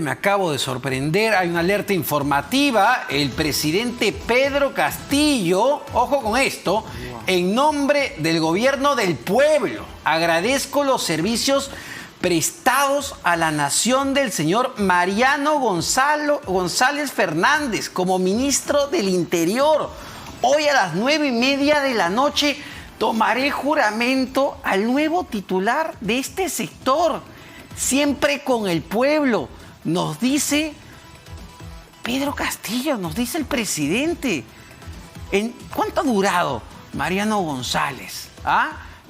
me acabo de sorprender. Hay una alerta informativa. El presidente Pedro Castillo, ojo con esto, en nombre del gobierno del pueblo, agradezco los servicios prestados a la nación del señor Mariano González Fernández como ministro del Interior. Hoy a las 9:30 de la noche tomaré juramento al nuevo titular de este sector. Siempre con el pueblo, nos dice Pedro Castillo, nos dice el presidente. ¿Cuánto ha durado Mariano González?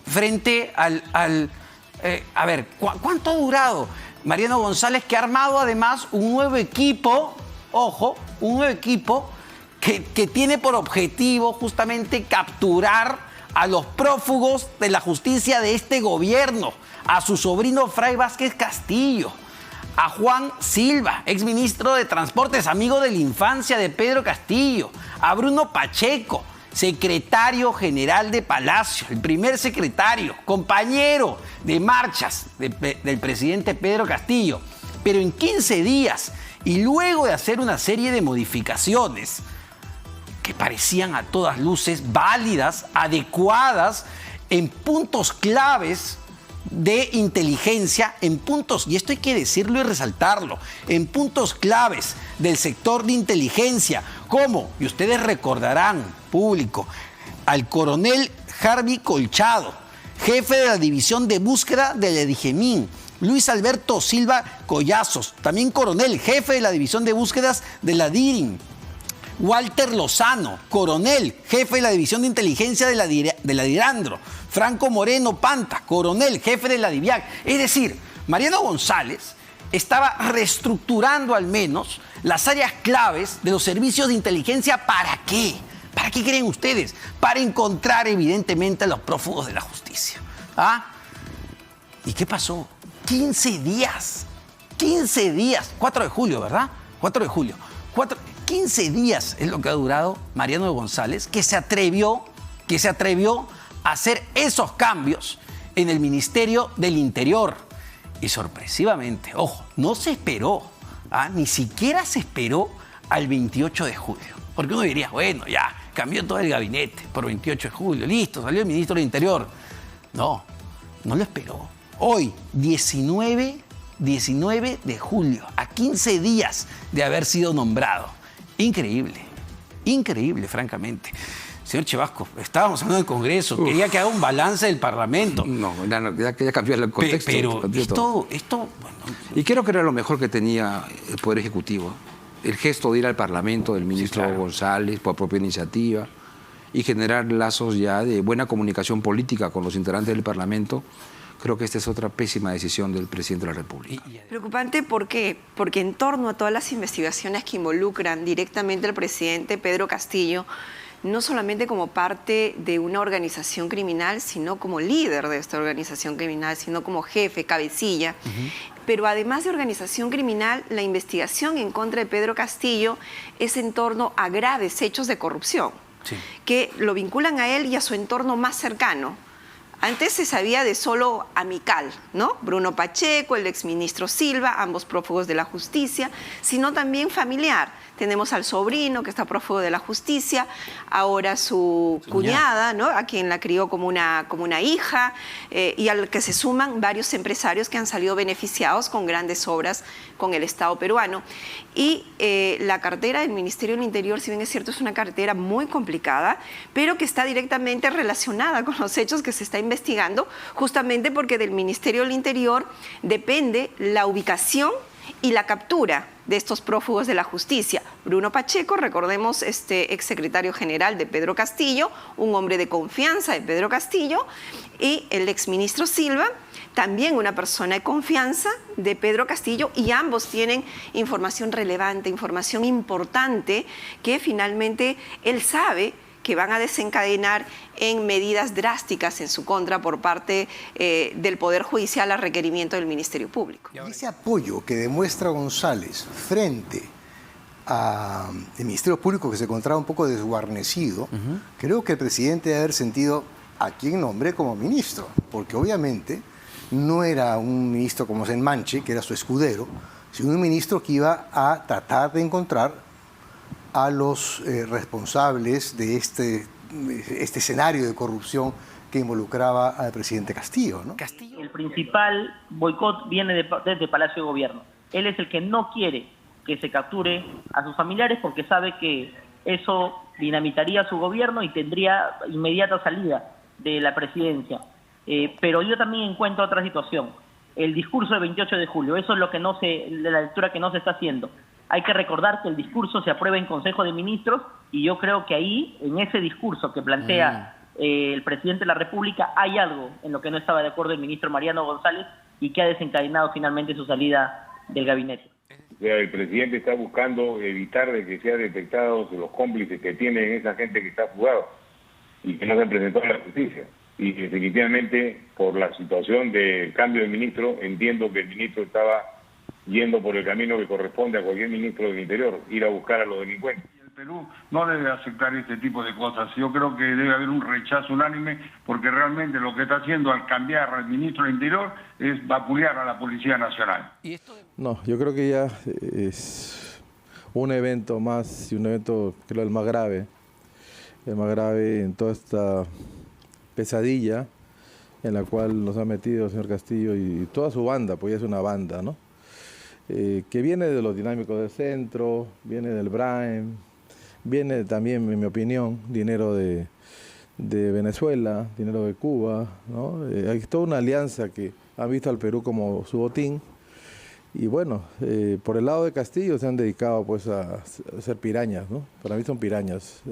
Frente a ver, ¿cuánto ha durado Mariano González, que ha armado además un nuevo equipo, ojo, un nuevo equipo que tiene por objetivo justamente capturar a los prófugos de la justicia de este gobierno, a su sobrino Fray Vázquez Castillo, a Juan Silva, exministro de Transportes, amigo de la infancia de Pedro Castillo, a Bruno Pacheco, secretario general de Palacio, el primer secretario, compañero de marchas del presidente Pedro Castillo. Pero en 15 días, y luego de hacer una serie de modificaciones que parecían a todas luces válidas, adecuadas, en puntos claves de inteligencia, en puntos, y esto hay que decirlo y resaltarlo, en puntos claves del sector de inteligencia, como, y ustedes recordarán, público, al coronel Harvey Colchado, jefe de la división de búsqueda de la DIGEMIN, Luis Alberto Silva Collazos, también coronel, jefe de la división de búsquedas de la DIRIN, Walter Lozano, coronel, jefe de la división de inteligencia de la DIRANDRO, Franco Moreno Panta, coronel, jefe de la DIVIAC. Es decir, Mariano González estaba reestructurando al menos las áreas claves de los servicios de inteligencia. ¿Para qué? ¿Para qué creen ustedes? Para encontrar evidentemente a los prófugos de la justicia. ¿Y qué pasó? 15 días. 15 días. 4 de julio, ¿verdad? 4 de julio. 15 días es lo que ha durado Mariano González, que se atrevió a hacer esos cambios en el Ministerio del Interior. Y sorpresivamente, ojo, no se esperó, ni siquiera se esperó al 28 de julio. Porque uno diría, bueno, ya, cambió todo el gabinete por 28 de julio, listo, salió el ministro del Interior. No lo esperó. Hoy, 19 de julio, a 15 días de haber sido nombrado. Increíble, francamente. Señor Chevasco, estábamos hablando del Congreso, quería que haga un balance del Parlamento. No, ya cambió el contexto. Pero esto bueno, y creo que era lo mejor que tenía el Poder Ejecutivo. El gesto de ir al Parlamento del ministro González por propia iniciativa y generar lazos ya de buena comunicación política con los integrantes del Parlamento. Creo que esta es otra pésima decisión del presidente de la República. Preocupante, ¿por qué? Porque en torno a todas las investigaciones que involucran directamente al presidente Pedro Castillo, no solamente como parte de una organización criminal, sino como líder de esta organización criminal, sino como jefe, cabecilla. Pero además de organización criminal, la investigación en contra de Pedro Castillo es en torno a graves hechos de corrupción, que lo vinculan a él y a su entorno más cercano. Antes se sabía de solo amical, ¿no? Bruno Pacheco, el exministro Silva, ambos prófugos de la justicia, sino también familiar. Tenemos al sobrino que está prófugo de la justicia, ahora su cuñada, ¿no? A quien la crió como una hija, y al que se suman varios empresarios que han salido beneficiados con grandes obras con el Estado peruano. Y la cartera del Ministerio del Interior, si bien es cierto, es una cartera muy complicada, pero que está directamente relacionada con los hechos que se está investigando, justamente porque del Ministerio del Interior depende la ubicación y la captura de estos prófugos de la justicia. Bruno Pacheco, recordemos, exsecretario general de Pedro Castillo, un hombre de confianza de Pedro Castillo, y el exministro Silva, también una persona de confianza de Pedro Castillo, y ambos tienen información relevante, información importante, que finalmente él sabe que van a desencadenar en medidas drásticas en su contra por parte del Poder Judicial a requerimiento del Ministerio Público. Ese apoyo que demuestra González frente al Ministerio Público, que se encontraba un poco desguarnecido, creo que el presidente debe haber sentido a quién nombré como ministro, porque obviamente no era un ministro como Senmanche, que era su escudero, sino un ministro que iba a tratar de encontrar a los responsables de este escenario de corrupción que involucraba al presidente Castillo, ¿no? El principal boicot viene desde Palacio de Gobierno. Él es el que no quiere que se capture a sus familiares porque sabe que eso dinamitaría su gobierno y tendría inmediata salida de la presidencia. Pero yo también encuentro otra situación. El discurso del 28 de julio, eso es lo que la lectura que no se está haciendo. Hay que recordar que el discurso se aprueba en Consejo de Ministros y yo creo que ahí, en ese discurso que plantea el presidente de la República, hay algo en lo que no estaba de acuerdo el ministro Mariano González y que ha desencadenado finalmente su salida del gabinete. O sea, el presidente está buscando evitar de que sean detectados los cómplices que tienen esa gente que está fugado y que no se han presentado a la justicia. Y definitivamente, por la situación del cambio de ministro, entiendo que el ministro estaba yendo por el camino que corresponde a cualquier ministro del Interior, ir a buscar a los delincuentes. El Perú no debe aceptar este tipo de cosas. Yo creo que debe haber un rechazo unánime porque realmente lo que está haciendo al cambiar al ministro del Interior es vapulear a la Policía Nacional. No, yo creo que ya es un evento más, y un evento creo el más grave en toda esta pesadilla en la cual nos ha metido el señor Castillo y toda su banda, pues ya es una banda, ¿no? Que viene de los dinámicos del centro, viene del Braem, viene también, en mi opinión, dinero de Venezuela, dinero de Cuba, ¿no? Hay toda una alianza que ha visto al Perú como su botín. Y bueno, por el lado de Castillo se han dedicado pues a ser pirañas, ¿no? Para mí son pirañas.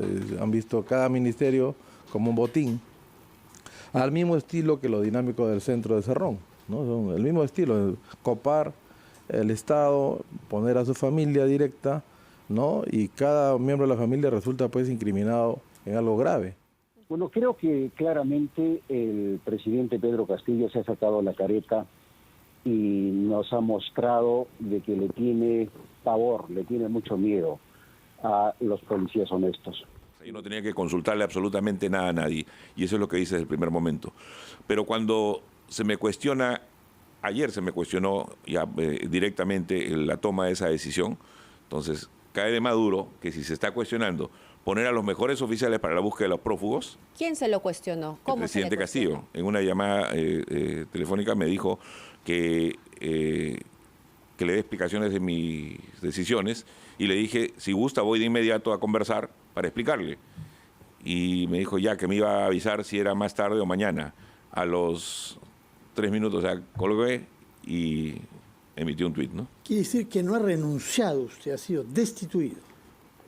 Han visto cada ministerio como un botín, al mismo estilo que los dinámicos del centro de Cerrón, ¿no? Son el mismo estilo, copar el Estado, poner a su familia directa, ¿no? Y cada miembro de la familia resulta pues incriminado en algo grave. Bueno, creo que claramente el presidente Pedro Castillo se ha sacado la careta y nos ha mostrado de que le tiene pavor, le tiene mucho miedo a los policías honestos. Yo no tenía que consultarle absolutamente nada a nadie, y eso es lo que hice desde el primer momento. Pero cuando se me cuestiona, ayer se me cuestionó ya directamente la toma de esa decisión, entonces cae de Maduro que si se está cuestionando poner a los mejores oficiales para la búsqueda de los prófugos. ¿Quién se lo cuestionó? ¿Cómo el presidente Castillo, en una llamada telefónica me dijo que le dé explicaciones de mis decisiones y le dije, si gusta voy de inmediato a conversar para explicarle. Y me dijo ya que me iba a avisar si era más tarde o mañana. A los 3 minutos, o sea, colgué y emitió un tuit, ¿no? Quiere decir que no ha renunciado usted, ha sido destituido.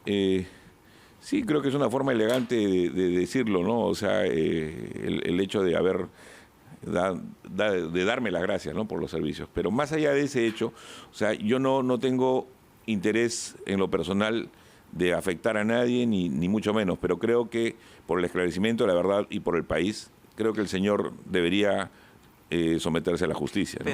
Sí, creo que es una forma elegante de decirlo, ¿no? O sea, el hecho de de darme las gracias, ¿no? Por los servicios. Pero más allá de ese hecho, o sea, yo no tengo interés en lo personal de afectar a nadie, ni mucho menos, pero creo que por el esclarecimiento de la verdad y por el país, creo que el señor debería someterse a la justicia, ¿no?